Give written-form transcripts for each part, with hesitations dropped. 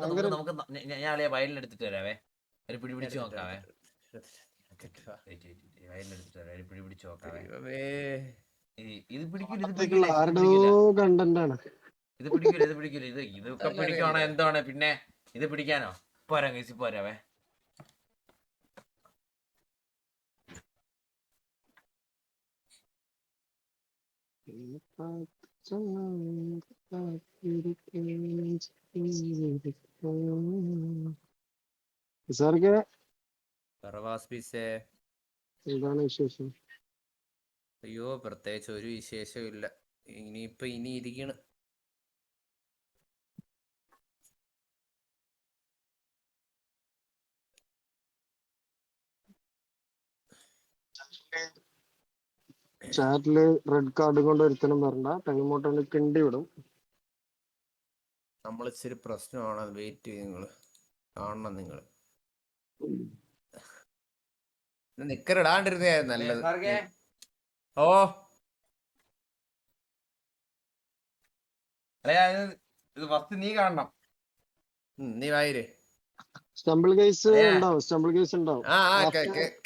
നമുക്ക് നമുക്ക് ഞാൻ അളിയ വയലിനെടുത്തിട്ട് വരാവേ. ഒരു പിടി പിടിച്ച് നോക്കാവേ. വയലിനെടുത്തിട്ട് വരാം, ഒരു പിടി പിടിച്ച് നോക്കാവേ. ഇത് പിടിക്കൂല, ഇത് പിടിക്കൂല, ഇത് പിടിക്കൂല, ഇത് പിടിക്കൂല. ഇതൊക്കെ പിടിക്കുവാണോ എന്താണ് പിന്നെ? ഇത് പിടിക്കാനോ? പോരാ കേസി പോരാവേ. എന്താണ് വിശേഷം? അയ്യോ, പ്രത്യേകിച്ച് ഒരു വിശേഷവും ഇല്ല. ഇനി ഇരിക്കണ്. ചാറ്റില് റെഡ് കാർഡ് കൊണ്ട് ഒരുത്തനും പറഞ്ഞ തെങ്ങുമോട്ടന് കിണ്ടി വിടും. നമ്മളിച്ചിരി പ്രശ്നമാണ്, വെയിറ്റ് ചെയ്ത് നിങ്ങള് കാണണം. നിങ്ങള് നിക്കറിടാണ്ടിരുന്നേ നല്ലത്. ഓ ഇത് ഫസ്റ്റ് നീ കാണണം. നീ വായിര്. സ്റ്റംബിൾ കേസ് ഉണ്ടാവും, സ്റ്റംബിൾ കേസ് ഉണ്ടാവും.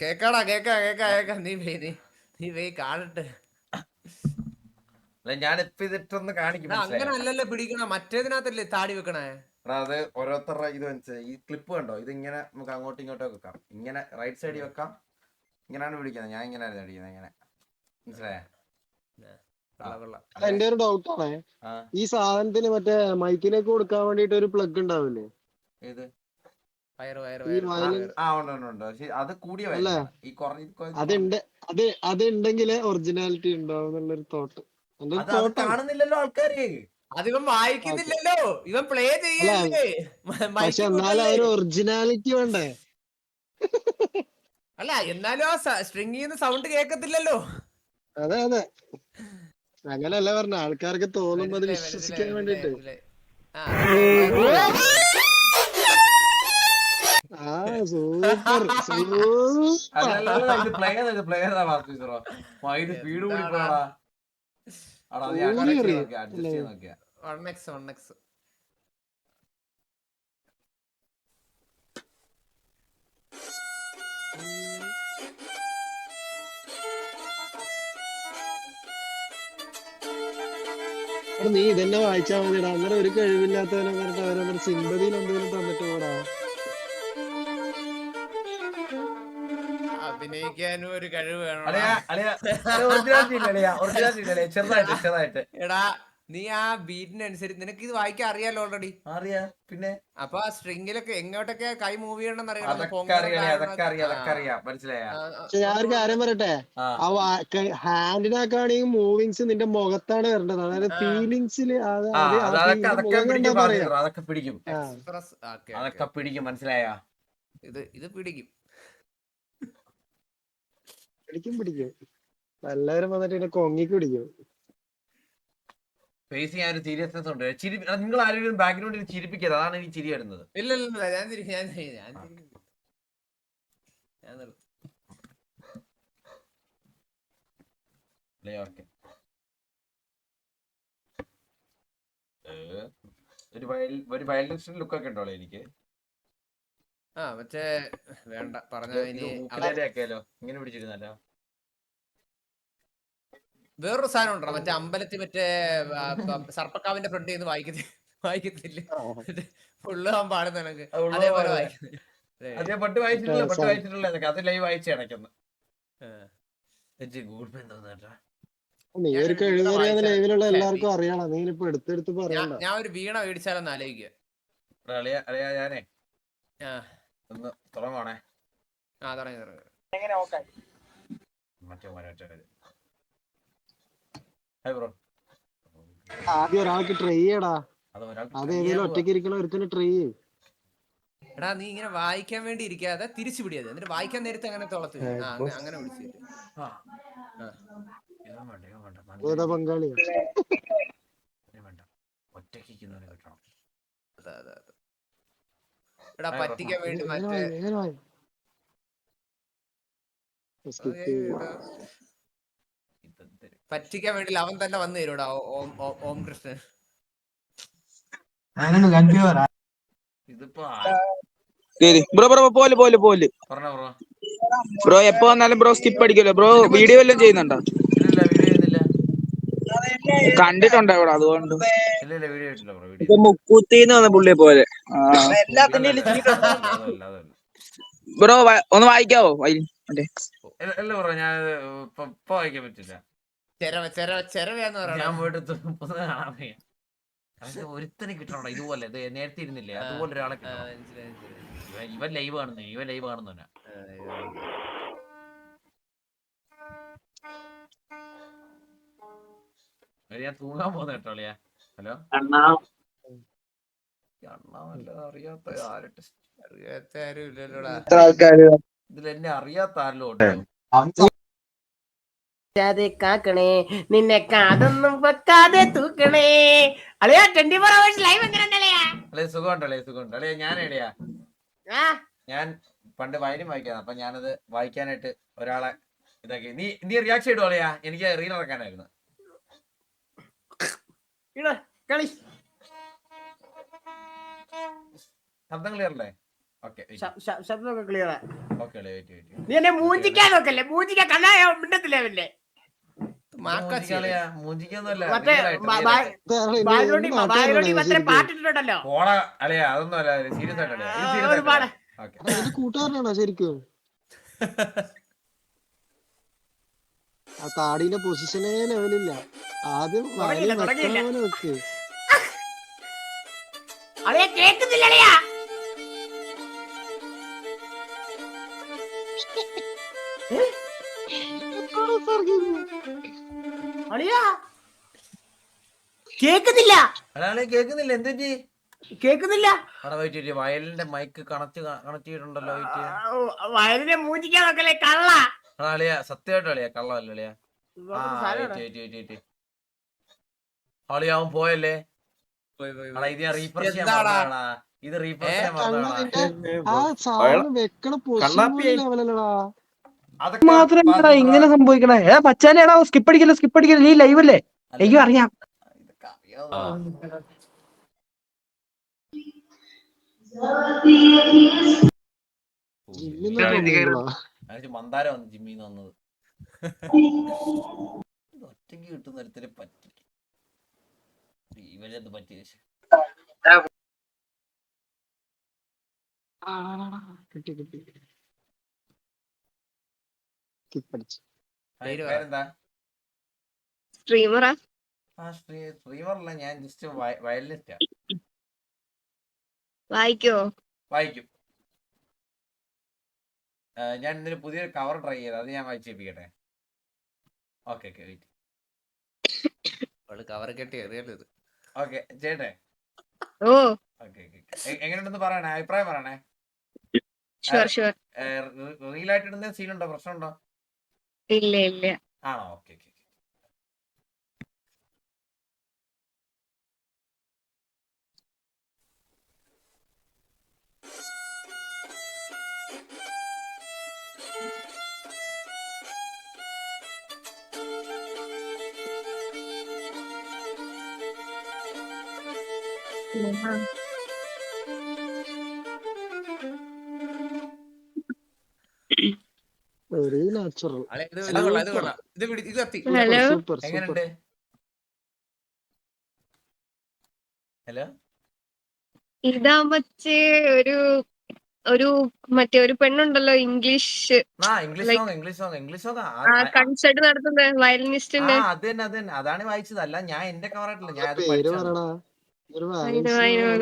കേക്കാടാ, കേക്കാ. നീ പോയി കാണട്ടെ. ഞാനിപ്പോ ഇതിട്ടൊന്ന് കാണിക്കും. അങ്ങനെ അല്ലല്ലോ പിടിക്കണ, മറ്റേതിനകത്തല്ലേ താടി വെക്കണേ. അത് ഓരോരുത്തരുടെ ഇത് മനസ്സിലായി. ഈ ക്ലിപ്പ് കണ്ടോ? ഇത് ഇങ്ങനെ നമുക്ക് അങ്ങോട്ടും ഇങ്ങോട്ടും വെക്കാം. ഇങ്ങനെ റൈറ്റ് സൈഡിൽ വെക്കാം. ഇങ്ങനെയാണ് പിടിക്കുന്നത്. ഞാൻ ഇങ്ങനെയായിരുന്നു അടിക്കുന്നത്. ഇങ്ങനെ മനസ്സിലായ? എന്റെ ഒരു ഡൗട്ടാണ്, ഈ സാധനത്തിന് മറ്റേ മൈക്കിലേക്ക് കൊടുക്കാൻ വേണ്ടിട്ട് ഒരു പ്ലഗ് ഉണ്ടാവില്ലേ? ഏത്? അത് ഉണ്ടെങ്കിലേ ഒറിജിനാലിറ്റി ഉണ്ടാവും എന്നുള്ളൊരു തോട്ട്. കാണുന്നില്ലല്ലോ ആൾക്കാര്. അതിവൻ വായിക്കുന്നില്ലല്ലോ, ഇവൻ പ്ലേ ചെയ്യല്ലേ. പക്ഷെ എന്നാലും ഒരു ഒറിജിനാലിറ്റി വേണ്ടേ? അല്ല, എന്നാലും ആ സ്ട്രിങ് ചെയ്യുന്ന സൗണ്ട് കേക്കത്തില്ലല്ലോ. അതെ അങ്ങനെയല്ല പറഞ്ഞ, ആൾക്കാർക്ക് തോന്നുമ്പോ അത് വിശ്വസിക്കാൻ വേണ്ടിട്ട്. നീ ഇതന്നെ വായിച്ചാ മതിടാ. അങ്ങനെ ഒരു കഴിവില്ലാത്തവനെ പറഞ്ഞിട്ട് അവരെ സിമ്പതിയിൽ എന്തെങ്കിലും തന്നിട്ട് പോടാ. അഭിനയിക്കാനും ഒരു കഴിവ് വേണം. ചെറുതായിട്ട്. എടാ, നീ ആ ബീറ്റിനനുസരിച്ച് നിനക്ക് ഇത് വായിക്കാൻ അറിയാലോ ഓൾറെഡി. അറിയാം പിന്നെ. അപ്പൊ ആ സ്ട്രിങ്ങിലൊക്കെ എങ്ങോട്ടൊക്കെ കൈ മൂവ് ചെയ്യണമെന്ന് അറിയാം. മനസ്സിലായ? ഞാനൊരു കാര്യം പറയട്ടെ, ആ ഹാൻഡിനാക്കാണെങ്കിൽ മൂവിങ്സ് നിന്റെ മുഖത്താണ് വരേണ്ടത്. അതായത് ഫീലിങ്സില് അതൊക്കെ പിടിക്കും. മനസ്സിലായ? ഇത് പിടിക്കും. എല്ലാവരും വന്നിട്ട് എന്നെ കൊങ്ങിക്ക് പിടിക്കും. ഫേസ് ചെയ്യാൻ ഒരു സീരിയസ്നെസ് ഉണ്ട്. നിങ്ങൾ ആരെങ്കിലും ബാക്ക്ഗ്രൗണ്ടിൽ ചിരിപ്പിക്കരുത്. അതാണ് ഈ ചിരി വരുന്നത്. ഇല്ല, ഞാൻ ഒരു വയലൻസ് ലുക്ക് ഒക്കെ ഉണ്ടോ എനിക്ക്? മറ്റേ വേണ്ട പറഞ്ഞ ഇങ്ങനെ പിടിച്ചിരുന്നല്ലോ. വേറൊരു സാധനം ഉണ്ടോ മറ്റേ അമ്പലത്തിൽ മറ്റേ സർപ്പക്കാവിന്റെ ഫ്രണ്ട് നിന്ന് വായിക്കത്തില്ല ഫുള്ള് പാടുന്ന എനിക്ക് അതേപോലെ അത് ലൈവ് വായിച്ചു കിടക്കുന്നു. എല്ലാവർക്കും അറിയണം. നീ ഇപ്പൊ എടുത്തെടുത്ത് പറയണ്ട. ഞാൻ ഒരു വീണ മേടിച്ചാലെന്ന് ആലോചിക്കുക. ഞാനേ ഒന്ന് തുടങ്ങണേ. ആദ്യം ഒരാൾക്ക് ട്രൈ ചെയ്യടാ. അത് ഏതെങ്കിലും ഒറ്റയ്ക്ക് ഇരിക്കണ ഒരുത്തിന് ട്രൈ ചെയ്യും. എടാ, നീ ഇങ്ങനെ വായിക്കാൻ വേണ്ടി ഇരിക്കാതെ തിരിച്ചു പിടിയത്, എന്നിട്ട് വായിക്കാൻ നേരത്തെ അങ്ങനെ തുളത്ത് അങ്ങനെ പിടിച്ചിട്ട് പങ്കാളിയാ. എടാ, പറ്റിക്കാൻ വേണ്ടി മറ്റേ പറ്റിക്കാൻ വേണ്ടി അവൻ തന്നെ വന്നു തരൂടാ. ഓം കൃഷ്ണൻ. ഇതിപ്പോ ശരി ബ്രോ ബ്രോ പോലെ പോലെ പോലെ പറഞ്ഞോ ബ്രോ. ബ്രോ എപ്പോ വന്നാലും ബ്രോ സ്കിപ്പ് അടിക്കല്ലോ ബ്രോ. വീഡിയോ വല്ലതും ചെയ്യുന്നുണ്ടോ? ഇല്ല വീഡിയോ ചെയ്യുന്നില്ല. കണ്ടിട്ടുണ്ടോ ഇവിടെ അതുകൊണ്ട്? ഇല്ല വീഡിയോ ഇട്ടില്ല ബ്രോ. വീഡിയോ ഇപ്പൊ മുക്കൂത്തിന്ന് വന്ന പുള്ളിയെ പോലെ. അതല്ല. ബ്രോ ഒന്ന് വായിക്കാവോ മറ്റേ? ഇല്ല ബ്രോ, ഞാൻ ഇപ്പൊ വായിക്കാൻ പറ്റില്ല. ചെരവയാന്ന് ഞാൻ പറയണം. പോയിട്ട് കാണാൻ വയ്യ. ഒരുത്തനെ കിട്ടണോ ഇതുപോലെ? ഇത് നേരത്തെ ഇരുന്നില്ലേ അതുപോലെ ഒരാളെ കിട്ടണം. ഇവൻ ലൈവ് കാണുന്നവനാ. ഞാൻ തൂങ്ങാൻ പോകുന്ന കേട്ടോളിയാ. ഹലോ അണ്ണാമല്ല അറിയാത്ത ആരട്ടെ അറിയാത്ത ആരും ഇല്ലല്ലോടാ. ഇതിൽ എന്നെ അറിയാത്ത ആരല്ലോ ഉണ്ട്. കാക്കണേ നിന്നെ കാതൊന്നും വെക്കാതെ തൂക്കണേ. അളിയാ 24 hours ലൈവ് എങ്ങനെ അല്ലെ സുഖമുണ്ട് അളിയാ. ഞാൻ എവിടെയാ? ഞാൻ പണ്ട് വയലും വായിക്കാണ്. അപ്പൊ ഞാനത് വായിക്കാനായിട്ട് ഒരാളെ ഇതാക്കി. നീ റിയാക്ഷൻ ഇടുവോ അളിയാ? എനിക്ക് റീൽ ഇറക്കാനായിരുന്നു. ശബ്ദം ക്ലിയർ അല്ലേ? ഓക്കെ ശബ്ദമൊക്കെ ക്ലിയറാ. Okay wait. നീ എന്നെ മൂഞ്ചിക്കാൻ നോക്കല്ലേ? മൂഞ്ചിക്കാൻ കണ്ണായോ മിണ്ടത്തില്ലേ അവന്റെ? മൂഞ്ചിക്കൊന്നുമല്ല. പാട്ടിട്ടുണ്ടല്ലോ. പോടാ അളിയാ, അതൊന്നും അല്ല. സീരിയസ് ആയിട്ടല്ലേ? കൂട്ടുകാരനാണോ ശരിക്കും? ആ താടിയുടെ പൊസിഷനേ ലെവലില്ല. ആദ്യം വെക്ക്. അളിയാ കേക്കുന്നില്ല അളിയാ. അളിയാ കേക്കുന്നില്ല. കേക്കുന്നില്ല. എന്തെറ്റി? കേക്കുന്നില്ല. വയലിന്റെ മൈക്ക് കണക്ട് ചെയ്തിട്ടുണ്ടല്ലോ. വയലിനെ മൂഞ്ചിക്കാൻ നോക്കല്ലേ കള്ള. അളിയാ സത്യമായിട്ട് അളിയാ, കള്ളല്ല അളിയാ. അളിയാ അവൻ പോയല്ലേ? ഇത് റീഫ്രഷ് ആ സാധനം വെക്കണ പൊസിഷൻ ലെവലല്ലടാ. മാത്രമല്ലടാ ഇങ്ങനെ സംഭവിക്കണേ. പച്ചാനെടാ സ്കിപ്പ് അടിക്കല്ലേ നീ ലൈവ് അല്ലേ? അയ്യോ അറിയാം. മന്ദാര വന്ന് ജിമ്മിന്ന് വന്നത്. ഒറ്റയ്ക്ക് കിട്ടുന്ന ഒരുത്തിനെ പറ്റി ഇവരെന്ത് പറ്റി? പേരെന്താ? സ്ട്രീമറാ? സ്ട്രീമറല്ല, ഞാൻ ജസ്റ്റ് വയലിനിസ്റ്റാ. വായിക്കും. ഞാൻ ഇന്നലെ പുതിയൊരു കവർ ട്രൈ ചെയ്ത് അത് ഞാൻ വായിച്ചേപ്പിക്കട്ടെ. Okay wait. കവർ കെട്ടി അറിയാലോ ഇത്. ഓക്കെ ചേട്ടെ. എങ്ങനെയുണ്ടെന്ന് പറയണേ, അഭിപ്രായം പറയണേ. റീലായിട്ട് ഇടുന്ന സീനുണ്ടോ? പ്രശ്നമുണ്ടോ? ഇല്ല. ആണോ? ഓക്കെ. എങ്ങനെയുണ്ട്? ഹലോ, ഇതാ ഒരു മറ്റേ ഒരു പെണ്ണുണ്ടല്ലോ ഇംഗ്ലീഷ് ഇംഗ്ലീഷ് സോങ് കൺസേർട്ട് നടത്തുന്ന വയലിനിസ്റ്റിന്റെ. അത് തന്നെ അതാണ് വായിച്ചത്. അല്ല ഞാൻ എന്റെ കവറായിട്ടില്ല, ഞാൻ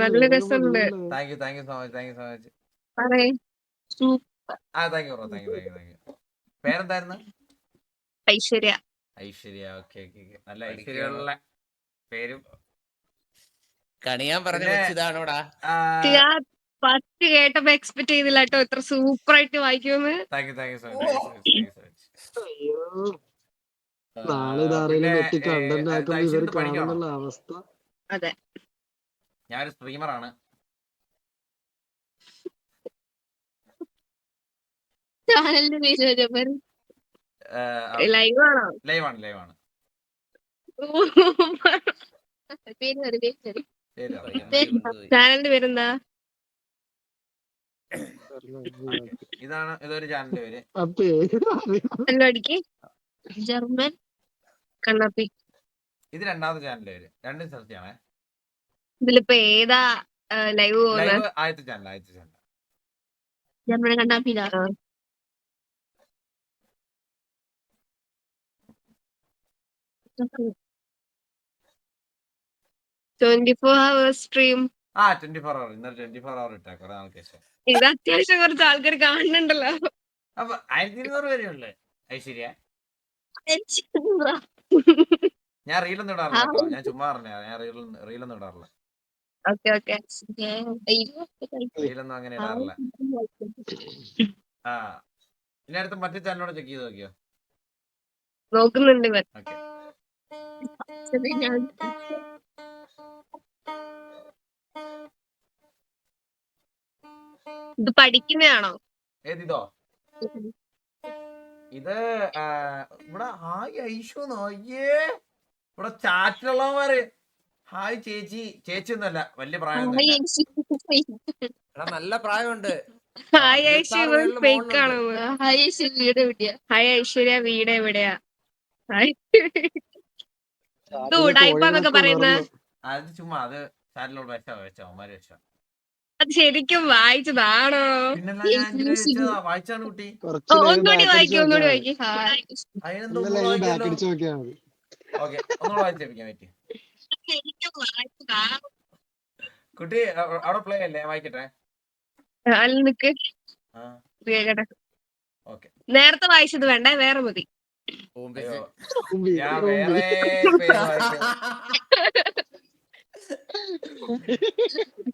നല്ല രസമുണ്ട്. Thank you so much. Thank you bro. പേരെന്തായിരുന്നു? ഐശ്വര്യ. ഓക്കെ. നല്ല ഐശ്വര്യമുള്ള പേരും. കണിയാൻ പറഞ്ഞു വെച്ചതാണോടാ. ഫസ്റ്റ് കേട്ടപ്പോ എക്സ്പെക്ട് ചെയ്തില്ല കേട്ടോ ഇത്ര സൂപ്പർ ആയിട്ട് വായിക്കുമെന്ന്. Thank you so much. അവസ്ഥ. അതെ, ഞാനൊരു സ്ട്രീമറാണ്. ചാനലിന്റെ പേര് ലൈവാണ്. ചാനലിന്റെ പേരെന്താ? ഇതൊരു ചാനലിന്റെ പേര്. ആ പേര് പരിപാടിക്ക് ജർമ്മൻ കണ്ണാപ്പി. ഇത് രണ്ടാമത്തെ ചാനലിന്റെ പേര്. രണ്ടും സെർച്ച് ചെയ്യണേ. ഇതിലിപ്പോ ഏതാ ലൈവ് പോകുന്നത്? ലൈവ് ആദ്യത്തെ ചാനൽ. ജർമ്മൻ കണ്ണാപ്പി. 24 hours stream. 24 hour. ഇന്നലെ 24 hour ഇട്ടാ കുറെ നാൾക്ക് ശേഷം. ഇത് അത്യാവശ്യം കുറച്ച് ആൾക്കാർ കാണുന്നുണ്ടല്ലോ. അപ്പൊ 1200 വരെയുള്ളു. ഐശ്വര്യ, ഞാൻ റീലൊന്നും ഇടാറില്ല കേട്ടോ. ഞാൻ ചുമ്മാ പറഞ്ഞ, ഞാൻ റീലൊന്നും ഇടാറില്ല. റീലൊന്നും അങ്ങനെ ഇടാറില്ല. ഇനി അടുത്ത മറ്റേ ചാനലോടെ ചെക്ക് ചെയ്ത് നോക്കിയോ? നോക്കുന്നുണ്ട് ഇവൻ. ഓക്കെ. ഇത് പഠിക്കുന്നതാണോ? ഏതിതോ? ഇത് ഇവിടെ ഹായ് ഐഷു നോയ്യേ. ഇവിടെ ചാറ്റിലുള്ളവന്മാര് ഹായ് ചേച്ചി. ചേച്ചി ഒന്നല്ല, വലിയ പ്രായമൊന്നുമില്ല. നല്ല പ്രായമുണ്ട്. ഹായ് ഐശ്വര്യ ഫേക്ക് ആണോ? ഹായ് ഐശ്വര്യ വീട് എവിടെയാ? ഇത് ഉടായിപ്പാന്നൊക്കെ പറയുന്നത് അത് ചുമ്മാ, അത് ചാറ്റിലുള്ള വെച്ചവന്മാര് വെച്ച. അത് ശരിക്കും വായിച്ചതാണോ? പിന്നെല്ലാം ഞാൻ ഇങ്ങനെ വെച്ചതാ. വായിച്ചാണ് കുട്ടി. ഒന്നുകൂടി വായിക്കും. അതിനെന്തോ ബാക്ക് അടിച്ച് നോക്കിയാൽ മതി. ഓക്കെ, ഒന്നുകൂടെ വായിച്ചേപ്പിക്കാൻ പറ്റി. കുട്ടി അവിടെ പ്ലേ അല്ലേ? വായിക്കട്ടെ. ഓക്കെ, നേരത്തെ വായിച്ചത് വേണ്ട, വേറെ മതി. ഞാൻ വേറെ പേര് വായിച്ചു.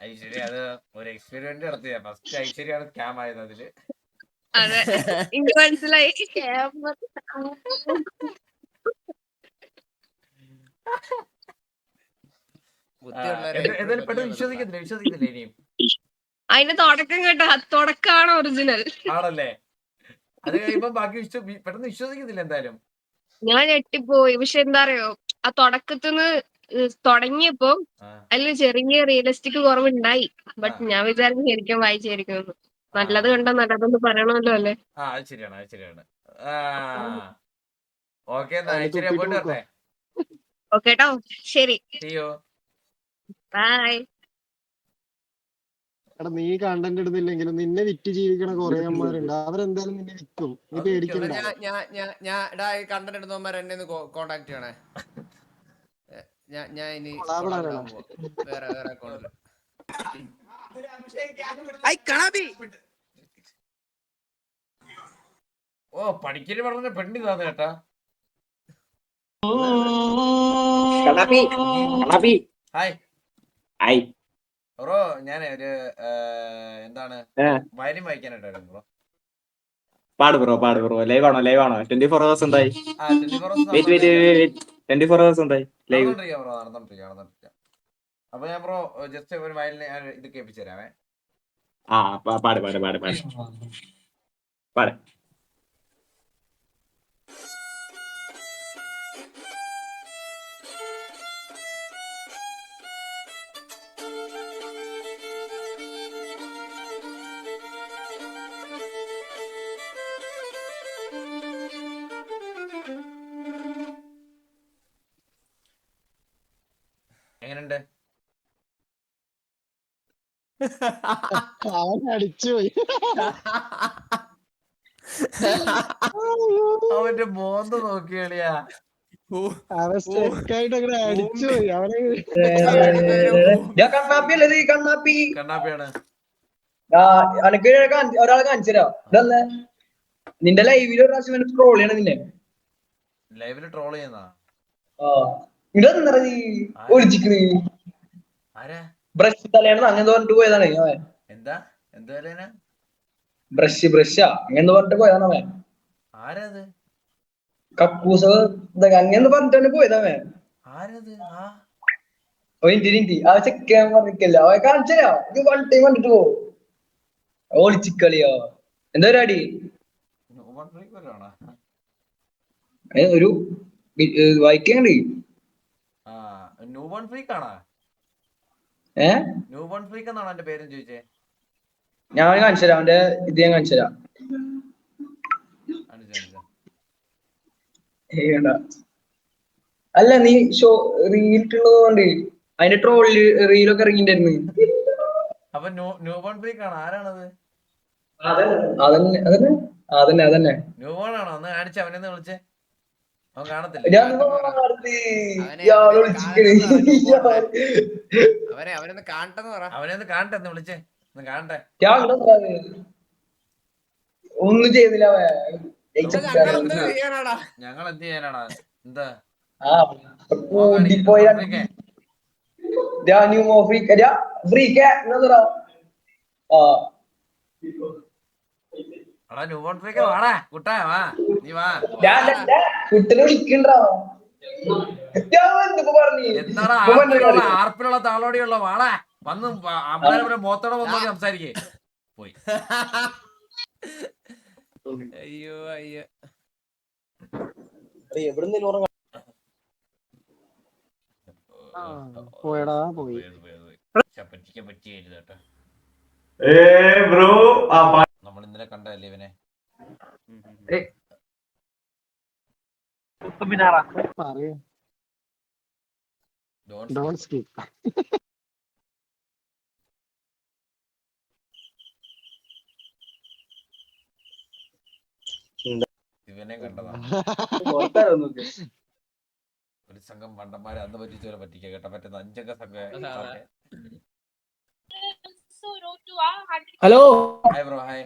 ഐശ്വര്യ അത് ഒരു എക്സ്പെരിമെന്റ് നടത്തിയ. ഫസ്റ്റ് ഐശ്വര്യാണ് സ്കാം ആയത് അതില്. അതെ, എനിക്ക് മനസ്സിലായി. എന്തായാലും പെട്ടെന്ന് വിശ്വസിക്കത്തില്ല ഇനിയും. അതിന്റെ തുടക്കം കേട്ടോ, തുടക്കമാണ് ഒറിജിനൽ ആണല്ലേ? അത് കഴിയുമ്പോ ബാക്കി പെട്ടെന്ന് വിശ്വസിക്കത്തില്ല എന്തായാലും. ഞാൻ ഞെട്ടിപ്പോയി. പക്ഷെ എന്താ അറിയോ, ആ തുടക്കത്തിന്ന് തുടങ്ങിയപ്പോ അതിൽ ചെറിയ റിയലിസ്റ്റിക് കുറവുണ്ടായി. ബട്ട് ഞാൻ വിചാരിച്ചു ശരിക്കും വായിച്ചായിരിക്കും. നല്ലത് കണ്ട നല്ലതെന്ന് പറയണമല്ലോ അല്ലേ? അത് ശരിയാണ്. ഓക്കെ, ഐശ്വര്യ പോയിട്ട് വരട്ടെ. ഓക്കേട്ടോ, ശരി, ബൈ. എടാ, നീ കണ്ടന്റ് ഇടുന്നില്ലെങ്കിലും നിന്നെ വിറ്റ് ജീവിക്കണ കൊറേ അമ്മമാരുണ്ട്. അവരെന്തായാലും നിന്നെ വിൽക്കും. നീ പേടിക്കണ്ട. കണ്ടന്റ് ഇടുന്നവന്മാർ എന്നെ കോണ്ടാക്ട് ചെയ്യണേ. ഞാൻ ഇനി വേറെ അക്കൗണ്ടില്. ഓ, പഠിക്കല് പറഞ്ഞ പെണ്ണിതാന്ന് കേട്ടാ. ഹായ് ബ്രോ, ഞാനേ ഒരു എന്താണ് വയലിൻ വായിക്കാനായിട്ടായിരുന്നു ബ്രോ. പാട് ബ്രോ. ലൈവ് ആണോ? 24 hours എന്തായി? 24 hours എന്തായി? ലൈവ് നടന്നോണ്ടിരിക്കുക. അപ്പൊ ഞാൻ ബ്രോ ജസ്റ്റ് ഒരു വയലിന് ഇത് കേൾപ്പിച്ചു തരാമേ. പാട്. എങ്ങനെയുണ്ട്? അവൻ അടിച്ചുപോയി. അവന്റെ ബോധ നോക്കിയാളിയാ. അവൻ സ്റ്റെക്കായിട്ട് അങ്ങനെ അടിച്ചുപോയി. അവനെ കണ്ണാപ്പിയാണ്. അനക്ക് ഒരാളെ കാണിച്ചോ? ഇതല്ലേ നിന്റെ ലൈവിൽ ഒരു പ്രാവശ്യം ട്രോൾ ചെയ്യണ നിന്നെ. ലൈവില് ട്രോൾ ചെയ്യുന്ന ബ്രഷ് തലേന്ന് അങ്ങനെ പറഞ്ഞിട്ട് പോയതാണ്. എന്താ ബ്രഷ് അങ്ങനെ പറഞ്ഞിട്ട് പോയതാണ് അവൻ. ആരത്? കക്കൂസ് അങ്ങനെ പറഞ്ഞിട്ടാണ് പോയതവൻ. ആരത്? ആ ചെക്കാൻ പറഞ്ഞില്ല. അവൻ കാണിച്ചോ? ഇത് വൺ ടൈം കണ്ടിട്ട് പോ. ഓളിച്ചിക്കളിയോ എന്താ പരിപാടി? ഒരു വായിക്കണ്ട്. ന്യൂബോൺ ഫ്രീക്ക് ആണോ? ന്യൂബോൺ ഫ്രീക്ക് എന്നാണോ എന്റെ പേരും ചോദിച്ചേ? ഞാൻ കാണിച്ചു തരാം അവന്റെ ഇത് ഞാൻ കാണിച്ചു തരാം. അല്ല നീ റീലിട്ടുള്ളത് കൊണ്ട് അതിന്റെ ട്രോള് റീലൊക്കെ ഇറങ്ങിണ്ടായിരുന്നു. അപ്പൊ ന്യൂബോൺ ഫ്രീക്ക് ആണ്, ആരാണത്? അതന്നെ അതന്നെ അതന്നെ അതന്നെ ന്യൂബോൺ ആണോ? ഒന്ന് കാണിച്ച് അവനെന്ന് വിളിച്ചേ, അവൻ കാണത്തില്ല. അവനൊന്ന് കാണട്ടെന്ന് പറ. അവനെന്ന് കാണട്ടെ, എന്ന് വിളിച്ചേ, ഒന്ന് കാണട്ടെ. ഒന്നും ചെയ്തില്ല. ഞങ്ങൾ എന്ത് ചെയ്യാനാടാ? എന്താ ന്യൂബോൺ ഫ്രീക്ക് വാടാ കുട്ടാ, വാ നീ വാ. കുട്ടനെ വിളിക്കണ്ടോ? എന്താടാ ആർപ്പിലുള്ള താളോടിയുള്ള വാടാ, വന്ന് അമ്മ മോത്തോടെ വന്നോ സംസാരിക്കേ. പോയി. അയ്യോ അയ്യോ, പോയടാ പോയി. പറ്റിയായിരുന്നു കേട്ടോ. നമ്മൾ ഇന്നലെ കണ്ടല്ലേ ഇവനെ. പറയൂ. Don't skip. ഇവനെ കണ്ടതാ. ഒരു സംഘം മണ്ടന്മാരെ അന്ന് പറ്റിച്ചവരെ പറ്റിക്കാൻ കേട്ടോ, പറ്റുന്ന 5 അംഗ സംഘം. Hello hi bro, hi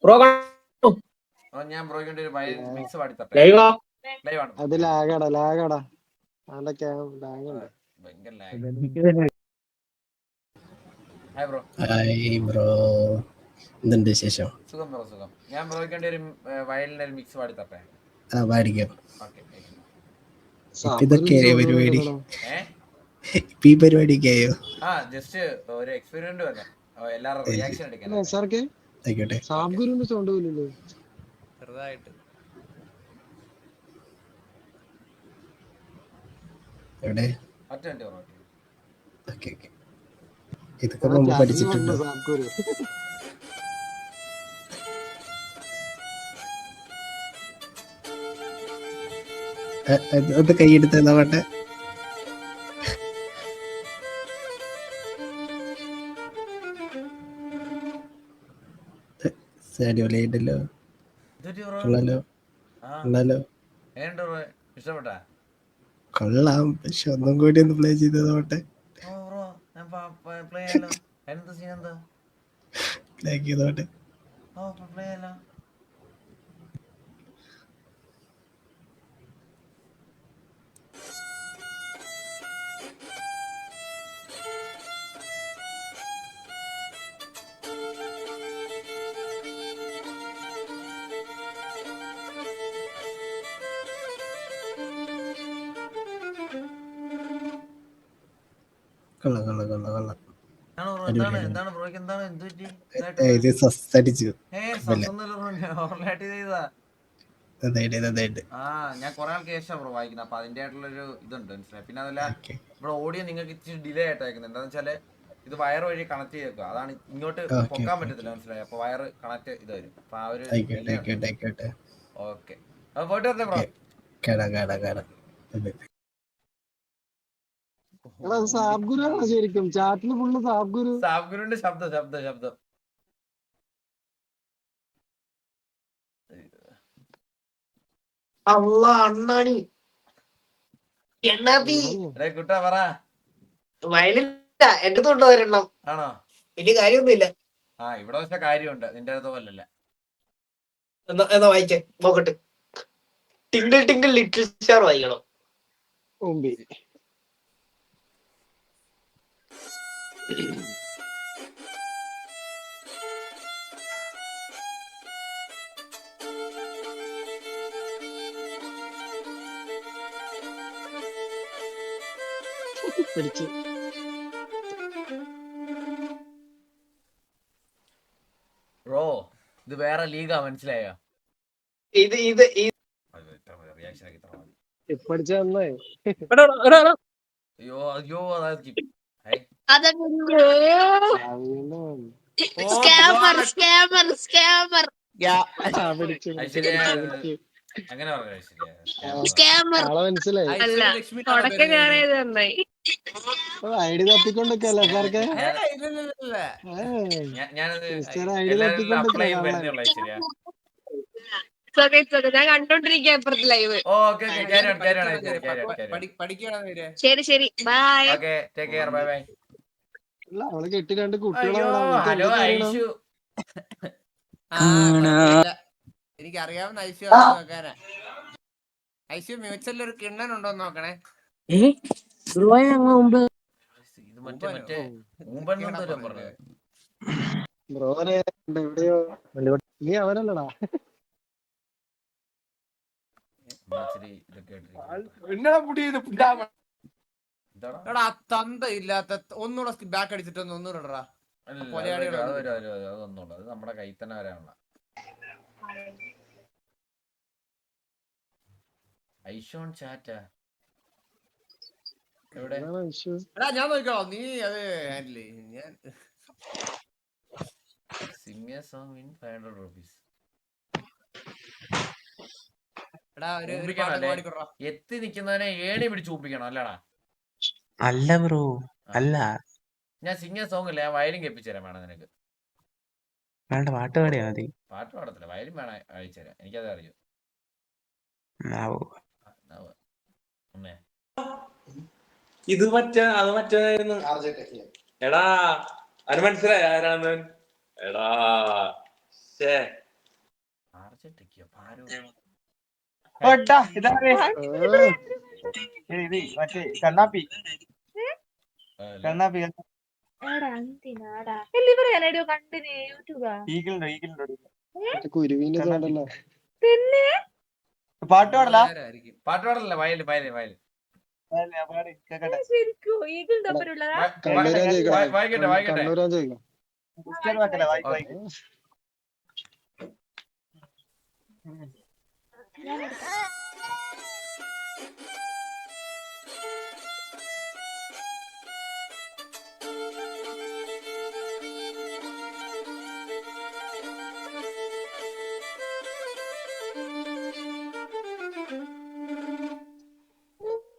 bro. ഞാൻ ബ്രോയ്ക്ക് വേണ്ടി ഒരു മിക്സ് പാടി തട്ടെ. ലൈവ് ആണ്. അത് ലാഗാടാ ഭയങ്കര lag. Hi bro. Hi bro, എന്തുണ്ട് വിശേഷം? സുഖം ബ്രോ, സുഖം. ഞാൻ ബ്രോയ്ക്ക് വേണ്ടി ഒരു വയലിന്റെ ഒരു മിക്സ് പാടി തട്ടെ. പാടിക്കാം. ഓക്കെ. ഇതൊക്കെ പരിപാടി, ഈ പരിപാടിയൊക്കെ ആയോ? ജസ്റ്റ് ഒരു എക്സ്പെരിമെന്റ് വന്നെ, എല്ലാവരും റിയാക്ഷൻ എടുക്കാൻ. ആയിക്കോട്ടെ. സാബ്ഗുരുവിന്റെ സൗണ്ട് പോലില്ലേ? ചെറുതായിട്ട്. എവിടെ? ഒറ്റ ഓക്കെ. ഇതൊക്കെ മുമ്പ് പഠിച്ചിട്ടുണ്ടോ? സാബ്ഗുരു ഒന്ന് കൈയെടുത്ത് നോട്ടെ. അടിപൊളിയായിട്ടല്ലോ, ഇഷ്ടപ്പെട്ടാ? കൊള്ളാം, പക്ഷെ ഒന്നും കൂടി ഒന്ന് പ്ലേ ചെയ്ത് നോട്ടെ. പ്ലേ ചെയ്തോട്ടെ. കൊള്ളാം. ഇത് സസ്തടിച്ചു. ഞാൻ കൊറേ ആൾക്ക് ശേഷം ബ്രോ വായിക്കുന്നത്, അപ്പൊ അതിന്റെ ആയിട്ടുള്ളൊരു ഇതുണ്ട് മനസ്സിലായി. പിന്നെ അതല്ല ഇവിടെ ഓഡിയോ നിങ്ങൾക്ക് ഇച്ചിരി ഡിലേ ആയിട്ട് അയക്കുന്നത്. എന്താന്ന് വെച്ചാല് ഇത് വയർ വഴി കണക്ട് ചെയ്തേക്കുക, അതാണ് ഇങ്ങോട്ട് പൊക്കാൻ പറ്റത്തില്ല മനസ്സിലായി. അപ്പൊ വയർ കണക്ട് ഇത് വരും. അപ്പൊ ആ ഒരു ഓക്കെ. പോയിട്ട് വരട്ടെ ബ്രോ. സാബ്ഗുരു ആണോ ശരിക്കും? ചാറ്റില് ഫുള്ള് സാബ്ഗുരുവിന്റെ ശബ്ദം. അണ്ണാണി കുട്ടാ പറ. വയലില്ല, എന്റെ തൊണ്ടവരെണ്ണം ആണോ? വലിയ കാര്യമൊന്നുമില്ല. ഇവിടെ പക്ഷെ കാര്യമുണ്ട്, നിന്റെ അടുത്ത് പോലല്ല. എന്നാ വായിച്ചേ നോക്കട്ടെ. ടിങ്കിൾ ടിങ്കിൾ ലിറ്റിൽ സ്റ്റാർ വായിക്കണം. പിടിച്ച് ബ്രോ ഇത് വേറെ ലീഗാ, മനസ്സിലായോ? ഇത് റിയാക്ഷൻ ആക്കി തരാം. പഠിച്ച നന്നായി. അയ്യോ സ്കാമർ സ്കാമർ സ്കാമർ ഐശ്വര്യ അങ്ങനെ പറഞ്ഞു ഐശ്വര്യ സ്കാമർ ആളെ മനസ്സിലായി. അല്ല ലക്ഷ്മി തുടക്കം ഞാനേത് നന്നായി. ഐഡി തപ്പിക്കൊണ്ടൊക്കെയല്ലേ സാർക്ക്? ഞാനത് ഐഡി എല്ലാരും അപ്ലൈ ചെയ്യാൻ തപ്പിക്കൊണ്ടൊക്കെ വരുന്നുള്ളൂ ഐശ്വര്യ. ഞാൻ കണ്ടോണ്ടിരിക്കുക അപ്പുറത്ത് ലൈവ്. ഓക്കെ ശരി ശരി bye. Okay take care bye bye. അവള് കെട്ടി 2 അയ്യോ കുട്ടികളാണ്. ഹലോ ഐഷു. എനിക്ക് അറിയാവുന്ന ഐശ്വ നോക്കാനാ. ഐശ്വ മ്യൂച്വലിൽ ഒരു കിണ്ണൻ ഉണ്ടോന്ന് നോക്കണേ. ഇത് മറ്റേ ഊമ്പെന്നോ പറഞ്ഞത്. ബ്രോനെ എവിടെയോ നീ അവനല്ലടാ. ഇതൊക്കെ എടാ തന്ത ഇല്ലാത്ത ഒന്നുകൂടെ ബാക്ക് അടിച്ചിട്ട് ഒന്നുകൂടെ ഇടറാ. അതൊന്നുമില്ല, അത് നമ്മുടെ കയ്യിൽ തന്നെ വരാനുള്ള. ഐഷോൺ ചാറ്റാ എവിടെ? എടാ ഞാൻ നോക്കിക്കോളാം, നീ അത് ഹാൻഡിൽ ചെയ്യ്. ഞാൻ sing a song win 500 rupees. എടാ ഒരു പാട്ട് പാടിക്കൊടുറാ. എത്തി നിക്കുന്നവനെ ഏണി പിടിച്ച് ഊപ്പിക്കണം അല്ലടാ? അല്ല ബ്രോ, അല്ല. ഞാൻ സിംഗ് എ സോങ് ഇല്ല, ഞാൻ വയലിൻ കേൾപ്പിച്ചു തരാം വേണം നിനക്ക്. വേണ്ട, പാട്ട് പാടിയാ മതി. പാട്ട് പാടത്തില്ല, വയലിൻ വേണം അയച്ചു തരാം, എനിക്കത് അറിയൂ. ഇത് അത് മറ്റേതായിരുന്നു. എടാ അത് മനസ്സിലായി ആരാന്ന്? എടാ കണ്ണാപ്പി കണ്ണാപ്പി കുരുവിന്റെ സൗണ്ടല്ലോ. പാട്ട് പാടല പാട്ട് പാടല്ല, വയലിൻ വയലിൻ വയലിൻ വായിക്കട്ടെ വായിക്കട്ടെ. കണ്ണൂരാൻ ചോദിക്കാം.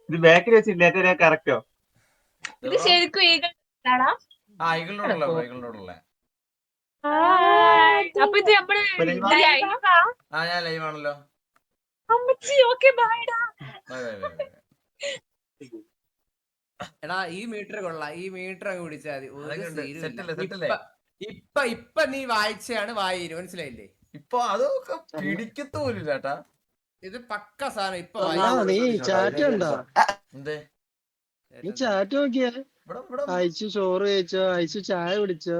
ഇത് ബാക്കിൽ വെച്ചില്ല കറക്റ്റോ? ഇത് ശരിക്കും ആ ഈഗിളിനോടുള്ള ഈഗിളിനോടുള്ള അപ്പൊ ഇത് നമ്മള് ആ ഞാൻ ലൈവ് ആണല്ലോ. എടാ ഈ മീറ്റർ കൊള്ളാം, ഈ മീറ്റർ അങ്ങ് പിടിച്ചാൽ സെറ്റല്ലേ? ഇപ്പൊ നീ വായിച്ചാണ് വായിരു, മനസ്സിലായില്ലേ? ഇപ്പൊ അതൊക്കെ പിടിക്കത്തോലും ചേട്ടാ. ഇത് പക്ക സാധനം. ഇപ്പൊ നീ ചാറ്റ് കണ്ടോ? എന്തേ നീ ചാറ്റ് നോക്കിയാ? അയച്ചു ചോറ് കഴിച്ചോ, അയച്ചു ചായ കുടിച്ചോ?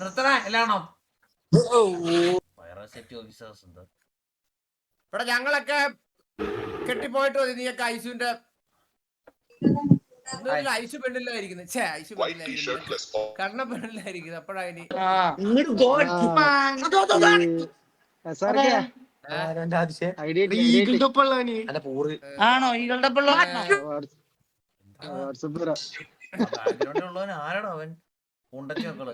നിർത്തണ എല്ലാണോ? ഇവിടെ ഞങ്ങളൊക്കെ കെട്ടിപ്പോയിട്ട് മതി, നീയൊക്കെ ഐസുവിന്റെ ഐസു പെണ്ണില്ലായിരിക്കുന്നു. ഐസു പെണ്ണില്ലായിരിക്കുന്നു, കണ്ണ പെണ്ണില്ലായിരിക്കുന്നു. അപ്പഴാ ഇനി ആണോ ഈകളുടെ പിള്ള? ഉള്ളവൻ ആരാണോ അവൻ? കുണ്ടച്ചി മക്കള്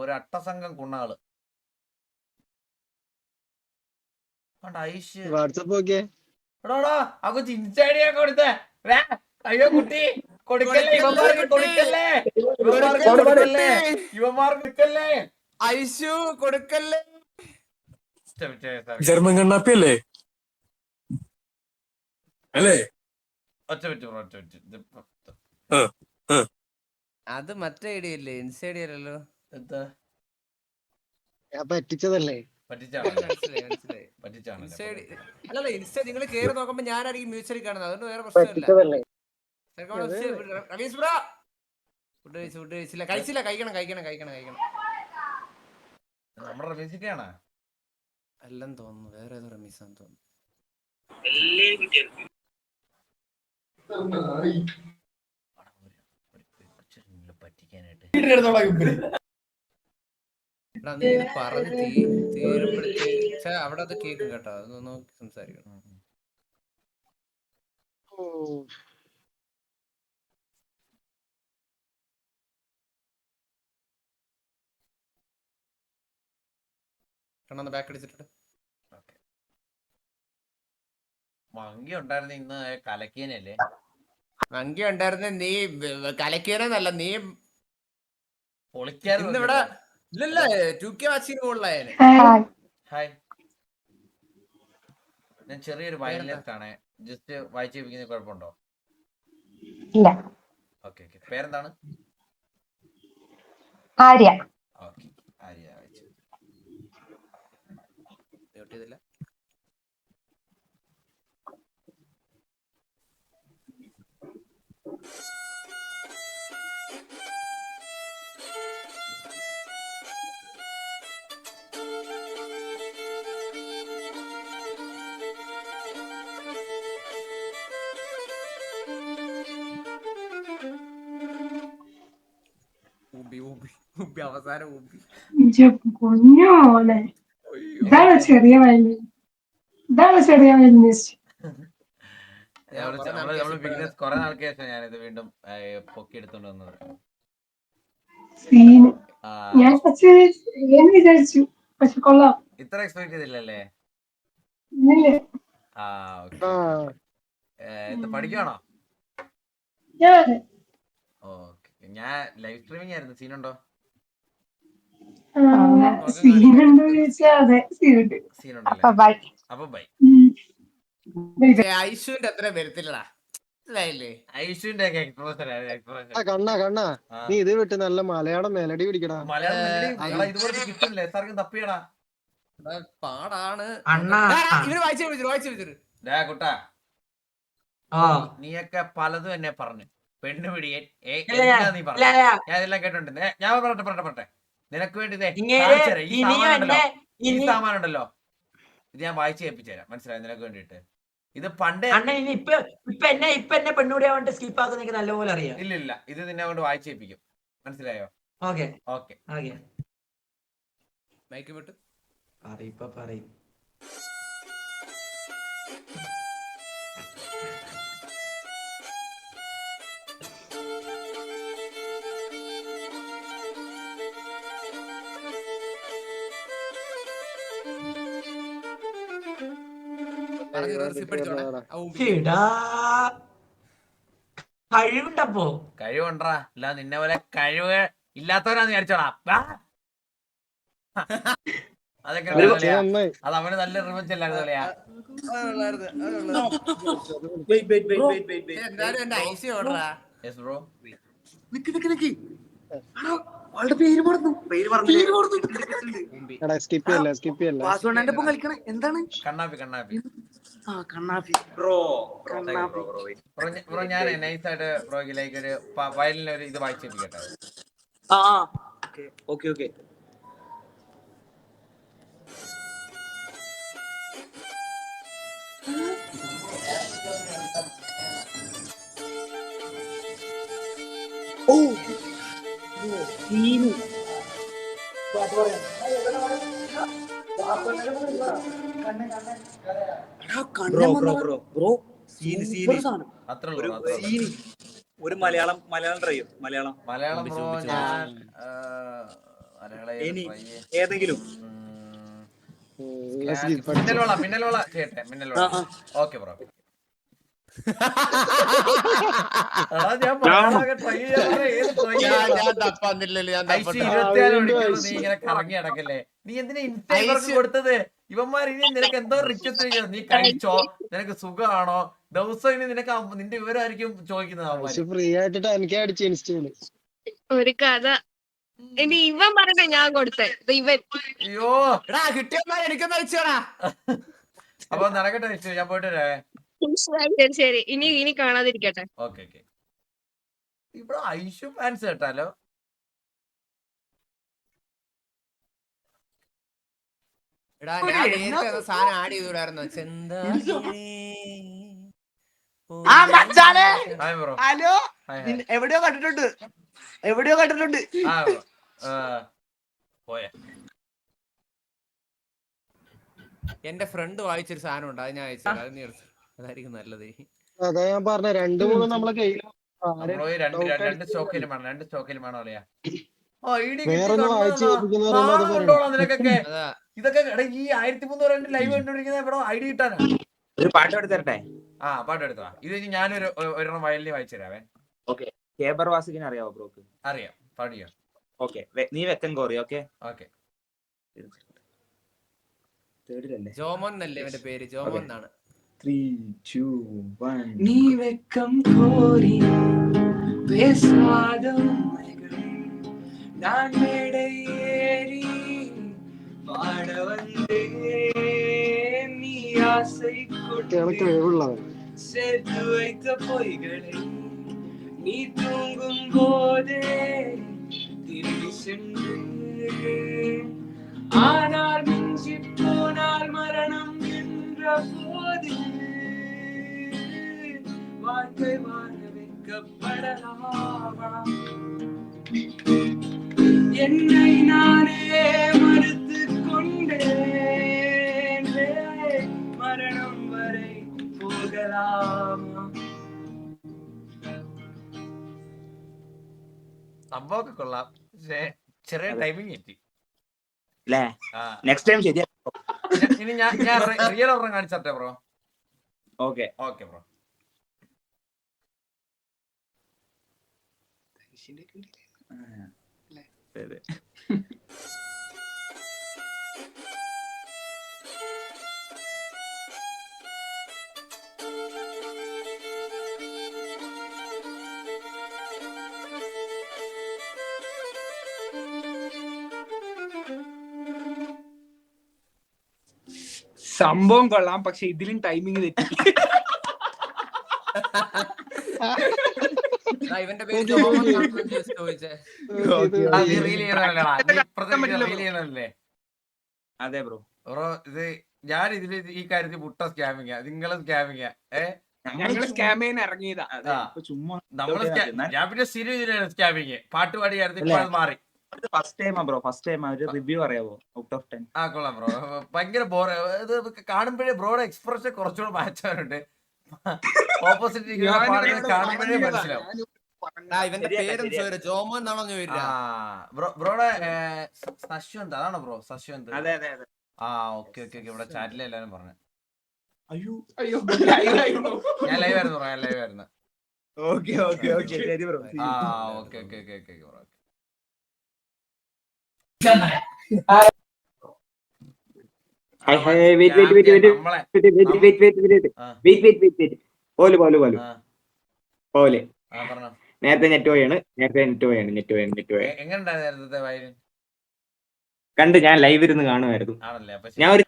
ഒരു അട്ടസംഘം കുണ്ണാള്. വാട്സപ്പ് നോക്കിയേ. എടോടാ ആ കൊച്ചു ഇൻസ്റ്റൈഡിയാ കൊടുത്തേ. അയ്യോ കുട്ടി കൊടുക്കല്ലേ, ഇവന്മാർക്ക് കൊടുക്കല്ലേ, ഇവന്മാർക്ക് കൊടുക്കല്ലേ, ഐസു കൊടുക്കല്ലേ. ജർമ്മൻ കണ്ണാപ്പി അല്ലേ? അല്ലേ? അത് മറ്റേ ഐഡിയ അല്ലേ, ഇൻസൈഡ് അല്ലല്ലോ. എന്താ ഞാൻ പറ്റിച്ചതല്ലേ? അല്ലല്ല ഇൻസ്റ്റ നിങ്ങൾ കേറി നോക്കുമ്പോ ഞാനായിരിക്കും മ്യൂച്വലി കാണുന്നത്, അതുകൊണ്ട് വേറെ പ്രശ്നമില്ല. ഫുഡ് കഴിച്ചില്ല, കഴിച്ചില്ല, കഴിക്കണം കഴിക്കണം കഴിക്കണം കഴിക്കണം. നമ്മുടെ റമീസിക്കാണ് അല്ലെന്ന് തോന്നുന്നു, വേറെ ഏതോ റമീസാന്ന് തോന്നുന്നു. പറ്റിക്കാനായിട്ട് നീ ഇത് പറഞ്ഞ് തീരുമ്പോഴത്തേക്ക് അവിടെ അത് കേൾക്കും കേട്ടോ, അതൊന്ന് നോക്കി സംസാരിക്കണം. കണ്ണൊന്ന് ബാക്ക് അടിച്ചിട്ട്. മങ്കി ഉണ്ടായിരുന്ന ഇന്ന് കലക്കിയനല്ലേ? മങ്കി ഉണ്ടായിരുന്ന നീ കലക്കിയനല്ല, നീ പൊളിക്കായിരുന്നു. ഇന്നിവിടെ ഇല്ലല്ല 2K വാച്ചിന് മുകളിലായാലും. ഹായ്, ഞാൻ ചെറിയൊരു വയലറ്റ് ആണ്, ജസ്റ്റ് വായിച്ചു കേൾപ്പിക്കുന്ന കുഴപ്പമുണ്ടോ? ഇല്ല. Okay okay. പേരെന്താണ്? ആര്യ. ഓക്കെ, ആര്യ വായിച്ചു. മ്യൂട്ട് ചെയ്തില്ല. അവസാനം കുഞ്ഞോലെ ഇതാണ് ചെറിയ വയലിൻ. ഇതാണ് ചെറിയ വയലിനിസ്റ്റ്. നമ്മള് ബിസിനസ് കുറെ നാൾക്ക് ശേഷം ഞാനിത് വീണ്ടും പൊക്കി എടുത്തോണ്ട് വന്നത്. സീന് ഞാൻ വിചാരിച്ചു, പക്ഷെ കൊള്ളാം. ഇത്ര എക്സ്പെക്ട് ചെയ്തില്ലല്ലേ? ആ ഓക്കെ. പഠിക്കുവാണോ? ഓക്കെ. ഞാൻ ലൈവ് സ്ട്രീമിംഗ് ആയിരുന്നു. സീനുണ്ടോ? സീനുണ്ടോ ചോദിച്ചാ അതെ, സീനുണ്ട്. സീനുണ്ടല്ലേ? അപ്പൊ ബൈ. ഐശുവിന്റെ അത്ര വരത്തില്ലടാ. ഐശുവിന്റെ ഒക്കെ എക്സ്പ്രഷൻ. കണ്ണാ നീ ഇത് വിട്ട് നല്ല മലയാളം മെലഡി പിടിക്കടാ. മലയാളം ഇതുപോലത്തെ കിട്ടുന്നില്ല. എസ്ആർക്കും തപ്പിയടാ. പാടാണ്. അണ്ണാ ഇവര് വായിച്ചു കുട്ടാ, നീയൊക്കെ പലതും എന്നെ പറഞ്ഞു. പെണ്ണുപിടിയൻ നീ പറഞ്ഞു. ഞാൻ ഇതെല്ലാം കേട്ടോണ്ട് ഞാൻ പറട്ടെ നിനക്ക് വേണ്ടി ഈ സാമാനുണ്ടല്ലോ, ഇത് ഞാൻ വായിച്ചു കേൾപ്പിച്ചു തരാം. മനസ്സിലായി? നിനക്ക് വേണ്ടിട്ട് ഇത് പണ്ടേ നല്ലപോലെ അറിയാം. ഇല്ല, ഇത് നിന്നെ കൊണ്ട് വായിച്ചു കേൾപ്പിക്കും. മനസ്സിലായോ? Okay okay. മൈക്ക് വിട്ട് പറയും. കഴിവുണ്ടപ്പോ കഴിവുണ്ടാ? അല്ല നിന്നെ പോലെ കഴിവ് ഇല്ലാത്തവരാന്ന് വിചാരിച്ചോടാ. അതൊക്കെ അത് അവന് നല്ല റിവെഞ്ച് അല്ലായിരുന്നു. എന്തായാലും എന്റെ ഐശു ഓടറാ. Yes bro. സ്കിപ്പ് ചെയ്യല്ലേ. കണ്ണാപ്പി ബ്രോ. ഞാൻ നൈസായിട്ട് ബ്രോയിലേക്ക് ഒരു വയലിന് ഒരു ഇത് വായിച്ചേപ്പിക്കട്ടെ. ഓക്കെ. ഒരു മലയാളം ബ്രോ. ഞാൻ ഏതെങ്കിലും മിന്നലോള ചെയ്യട്ടെ. Okay bro. നീ ഇങ്ങനെ കറങ്ങി നടക്കല്ലേ? നീ എന്തിനാ ഇൻസ്റ്റ കൊടുത്തത്? ഇവന്മാർ ഇനി നിനക്ക് എന്തോ റിക്വസ്റ്റ് ചെയ്യും. നീ കഴിച്ചോ? നിനക്ക് സുഖമാണോ? ദിവസം ഇനി നിനക്ക് നിന്റെ വിവരമായിരിക്കും ചോദിക്കുന്നത്. ഫ്രീ ആയിട്ട് എനിക്ക് അടിച്ച് ഇൻസ്റ്റയില് ഒരു കഥ. ഇനി ഇവൻ പറഞ്ഞ ഞാൻ കൊടുത്തേ. ഇവൻ അയ്യോ കിട്ടിയമാരെ എനിക്കൊന്ന് അയച്ചോടാ. അപ്പൊ നടക്കട്ടെ. ഞാൻ പോയിട്ട് വരാവേ. ശരി. ഇനി കാണാതിരിക്കട്ടെ. ഓക്കെ. ഇവിടെ ഐഷു ഫാൻസ് കേട്ടാലോ? സാധനം ആഡ് ചെയ്തൂടായിരുന്നോ? ഹലോ, എവിടെയോ കണ്ടിട്ടുണ്ട്. എന്റെ ഫ്രണ്ട് വായിച്ചൊരു സാധനം ഉണ്ട്, അത് ഞാൻ അയച്ചു. അത് നീ എടുത്തു. അതായിരിക്കും നല്ലത്. അതാ ഞാൻ പറഞ്ഞ 2-3 നമ്മളെ കയ്യിൽ രണ്ട് സ്റ്റോക്കിലും വേണോ? അല്ലയാ ഐഡി വേറൊന്ന് വായിച്ചു കേൾപ്പിക്കുന്ന പറയുമ്പോ അത് പറയണം. നാളുണ്ടോളാം നിനക്കൊക്കെ. അതാ ഇതൊക്കെ എടാ ഈ 1300 ലൈവ് കണ്ടുപിടിക്കുന്ന ഇവിടെ ഐഡി കിട്ടാനാ. ഒരു പാട്ട് എടുത്തരട്ടെ? ആ പാട്ട് എടുത്താ. ഇത് ഇനി ഞാനൊരു ഒരെണ്ണം വയലിന് വായിച്ചു തരാവേ. ഓക്കെ. കേബർവാസിക്കിനെ അറിയാവോ ബ്രോക്ക്? അറിയാം, പാടിയോ? ഓക്കെ, നീ വെക്കൻ കോറി. Okay okay. തേർഡിലല്ലേ? ജോമോൻ എന്നല്ലേ അവന്റെ പേര്? ജോമോൻ എന്നാണ്. 3, 2, 1. നീ വെക്കം കോരി பேசாதம் நான் மேடை ஏறி பாட வந்தேன் நீ ஆசை கொண்டு കഴിവുള്ളവൻ. சேர்த்து வைத்த பொய்களை நீ தூங்கும் போதே திரும்பி சென்று ஆனால் மிஞ்சி போனால் மரணம் என்ற போது வாழ்க்கை வாழ வைக்கப்படலாமா? என்னை நானே மறுத்து கொண்டேன் மரணம் வரை போகலாமா? സംഭവമൊക്കെ കൊള്ളാം, പക്ഷേ ചെറിയ ടൈമിങ് കിട്ടി. നെക്സ്റ്റ് ടൈം ശരിയാ. ഇനി ഞാൻ റിയൽ ഒരെണ്ണം കാണിച്ചേ ബ്രോ. Okay okay bro. സംഭവം കൊള്ളാം, പക്ഷെ ഇതിലും ടൈമിങ് തെറ്റി. ഇവന്റെ പേര് ജോമോൻ എന്നാണ് ചോദിച്ചേ. അതെ ബ്രോ. ബ്രോ ഇത് ഞാൻ ഇതില് ഈ കാര്യത്തിൽ മുട്ട സ്കാമിങ്ങ, നിങ്ങള് സ്കാമിങ്ങ. ഞങ്ങള് സ്കാമിന് ഇറങ്ങിയതാ. ചുമ്മാ നമ്മള് ഞാൻ പിന്നെ സ്ഥിരം ഇതിലാണ് സ്കാമിങ്. പാട്ടുപാടി കാര്യത്തിൽ മാറി. First time bro, first time. ഒരു റിവ്യൂ അറിയാവോ? Out of 10. ആ കൊള്ളാം ബ്രോ. ഭയങ്കര ബോർ. ഇത് കാണുമ്പോഴേ ബ്രോയുടെ എക്സ്പ്രഷൻ കുറച്ചുകൂടെ മാറ്റാറുണ്ട്. ഓപ്പോസിറ്റ് കാണുമ്പോഴേ മനസ്സിലാവും. ഇവന്റെ പേര് ജോമോൻ എന്നാണോ ചോദിച്ചില്ല? ബ്രോയുടെ സശ്വന്ത് അതാണോ ബ്രോ? സശ്വന്ത്. അതെ അതെ അതെ. ആ ഓക്കെ ഓക്കെ ഓക്കെ. ഇവിടെ ചാറ്റിൽ എല്ലാരും പറഞ്ഞു. അയ്യോ ഞാൻ ലൈവ് ആയിരുന്നു ബ്രോ, ഞാൻ ലൈവ് ആയിരുന്നു. ഓക്കെ ഓക്കെ ഓക്കെ ശരി ബ്രോ. ആ okay okay okay okay bro. നേരത്തെ നെറ്റ് പോയാണ്. എങ്ങനെയുണ്ടായിരുന്നു നേരത്തെ വയലിൻ? കണ്ട് ഞാൻ ലൈവ് ഇരുന്ന് കാണുമായിരുന്നു. ആണല്ലേ? അപ്പൊ ഞാൻ ഒരു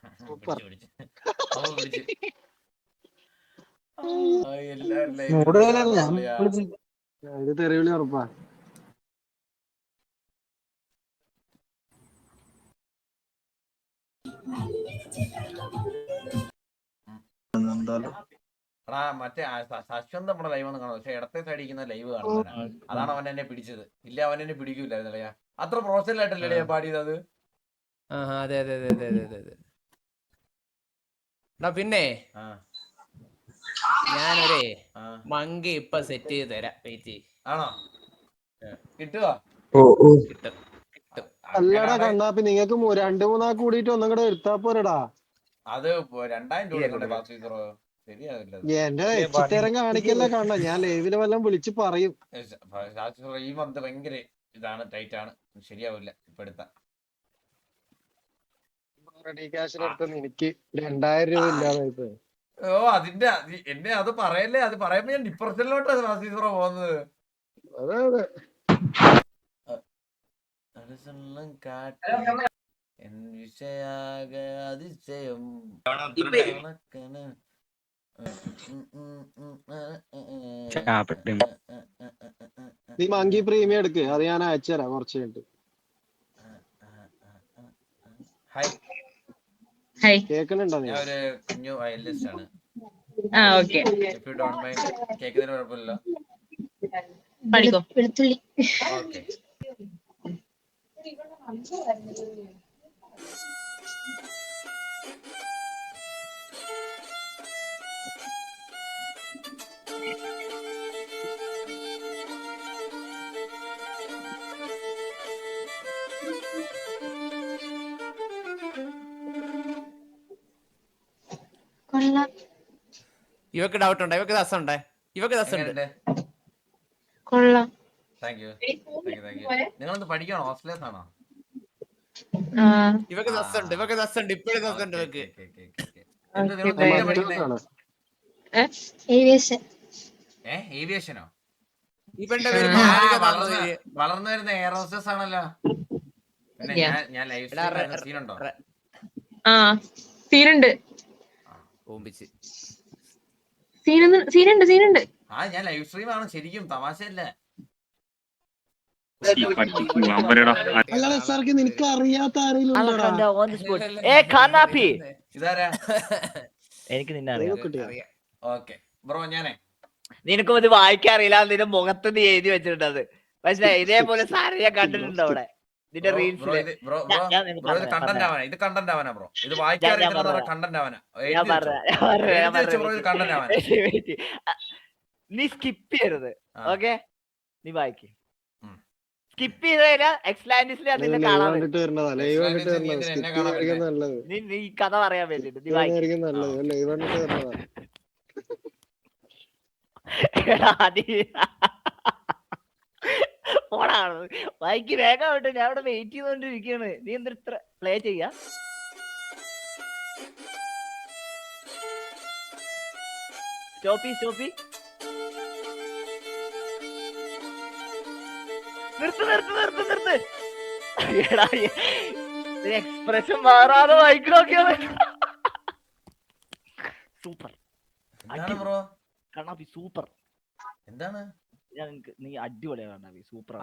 ഇത് തെറിവിളി ഉറപ്പാ. മറ്റേ സശ്വന്ത് നമ്മുടെ ലൈവ് ഒന്നും കാണും, പക്ഷെ ഇടത്തെ സൈഡിൽ ഇരിക്കുന്ന ലൈവ് കാണുന്നവനാ. അതാണ് അവൻ എന്നെ പിടിച്ചത്. ഇല്ല അവൻ എന്നെ പിടിക്കൂലായിരുന്നല്ലേ? അത്ര പ്രൊഫഷണൽ ആയിട്ടല്ലേ ഞാൻ പാടിയത് അത്. അതെ അതെ അതെ അതെ അതെ അതെ. പിന്നെ ഞാനൊരേ മങ്കി ഇപ്പൊ സെറ്റ് ചെയ്ത് തരാം. വെയിറ്റ്. ആണോ? കിട്ടുവാ? കിട്ടും. അല്ലടാ കണ്ണാപ്പി, നിങ്ങക്ക് 2-3 കൂടിയിട്ട് ഒന്നും കൂടെ എടുത്താ പോരടാ. അത് 2000 രൂപ ശരിയാവില്ല. എന്റെ എച്ചിത്തേരം കാണിക്കല്ലേ കണ്ണ, ഞാൻ ലൈവില് വല്ലതും വിളിച്ച് പറയും. ഈ മന്ത് ഭയങ്കര ഇതാണ്, ടൈറ്റ് ആണ്, ശരിയാവില്ല ഇപ്പൊ എടുത്ത. റെഡി ക്യാഷിനെടുത്ത എനിക്ക് 2000 രൂപ ഇല്ലാതെ. ഓ അതിന്റെ എന്നെ അത് പറയല്ലേ. അത് പറയുമ്പോ ഞാൻ ഡിപ്രഷനിലോട്ടാണ് ബ്രോ പോകുന്നത്. അതെ അതെ. അതിശയം നീ മങ്കി പ്രീമിയം എടുക്ക്, അത് ഞാൻ അയച്ചു തരാം കുറച്ച് കഴിഞ്ഞിട്ട്. കേൾക്കണുണ്ടോ? നീ ഒരു കുഞ്ഞു വയലിനിസ്റ്റ് ആണ്. കേൾക്കുന്നതിന് കുഴപ്പമില്ലല്ലോ. ഓക്കെ. ഇവക്ക് ഡൗട്ട് ഉണ്ട്, ഇവക്ക് ദസുണ്ട്, ഇവക്ക് ദസുണ്ട്. കൊള്ളാം. Thank you. നിങ്ങളെന്ത് പഠിക്കണോ? ഹോസ്റ്റലേഴ്സ് ആണോ? ഇവക്ക് ദസുണ്ട്, ഇവക്ക് ദസുണ്ട്, ഇപ്പഴും ദസുണ്ട് ഇവക്ക്. ഏവിയേഷനോ? ഇവന്റെ പേര് വളർന്നു വരുന്ന എയർ ഹോസ്റ്റസ് ആണല്ലോ. പിന്നെ ഞാൻ ലൈഫ് സീനുണ്ടോ? സീനുണ്ട്, ഓമ്പിച്ച് സീനുണ്ട്. ആ ഞാൻ ലൈവ് സ്ട്രീം ആണ് ശരിക്കും, തമാശയല്ല. അല്ലാതെ സാർക്ക് നിനക്ക് അറിയാത്ത ആരെങ്കിലും ഉണ്ടോടാ? ഇതാരാ? എനിക്ക് നിന്നെ അറിയാം. ഓക്കെ ബ്രോ, ഞാനേ നിനക്കും ഇത് വായിക്കാൻ അറിയില്ല, നിന്റെ മുഖത്ത് നീ എഴുതി വെച്ചിട്ടുണ്ട്. പക്ഷേ ഇതേപോലെ സാധനം ഞാൻ കണ്ടിട്ടുണ്ട് അവിടെ നിന്റെ റീൽസില്. ഇത് കണ്ടന്റ് ആവാനാ, ഇത് കണ്ടന്റ് ആവാനാ ബ്രോ. ഇത് വായിക്കാൻ കണ്ടന്റ് ആവാനാ. കണ്ടന്റ് ആവാനാ. നീ സ്കിപ്പ് ചെയ്യരുത്, ഓക്കെ? നീ വായിക്ക്. സ്കിപ്പ് ചെയ്ത എക്സ്ലാൻഡിസിൽ അതിന്റെ കാണാൻ നീ ഈ കഥ പറയാൻ വേണ്ടിട്ട് നീ വായിക്കും. വായിക്ക് വേഗം ആവട്ടെ, ഞാൻ അവിടെ വെയിറ്റ് ചെയ്തോണ്ടിരിക്കാണ്. നീ എന്താ ഇത്ര പ്ലേ ചെയ്യാ? സ്റ്റോപ്പി നിർത്ത്. എക്സ്പ്രഷൻ മാറാതെ വായിക്കണോക്കിയാണ്. Super bro. കണ്ണാപ്പി സൂപ്പർ. എന്താണ്? നീ അടിപൊളിയാണ് കണ്ണാപ്പി, സൂപ്പർ.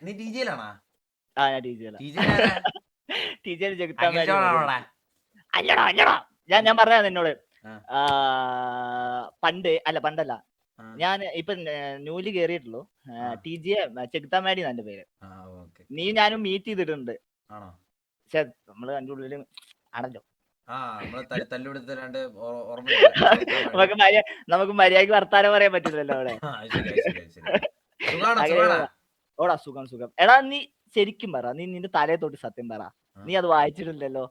നീ ടിജിയിലാണോ? ആ ഞാൻ ടിജിയിൽ അല്ലടാ. ഞാൻ പറയാ നിന്നോട്, പണ്ടല്ല ഞാൻ ഇപ്പൊ ന്യൂലി കേറിയിട്ടുള്ളൂ. ടി ജി ചെകുത്താമാടി എന്റെ പേര്. നീ ഞാനും മീറ്റ് ചെയ്തിട്ടുണ്ട്. പക്ഷെ നമ്മള് അതിന്റെ ഉള്ളില് ആണല്ലോ. നമുക്ക് മര്യാദക്ക് വർത്താനം പറയാൻ പറ്റില്ലല്ലോ അവിടെ. ഓടാ സുഖം. എടാ നീ ശരിക്കും പറ, നീ നിന്റെ തലയെ തൊട്ട് സത്യം പറ, നീ അത് വായിച്ചിട്ടില്ലല്ലോ.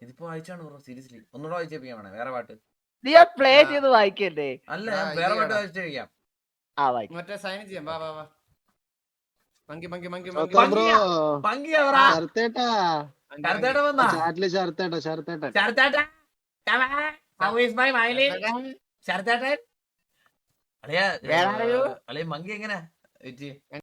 നീ ആ പ്ലേ ചെയ്ത് വായിക്കല്ലേ? ആ വായിക്കാം. മറ്റേ സൈൻ ചെയ്യാം. മങ്കി എങ്ങനെ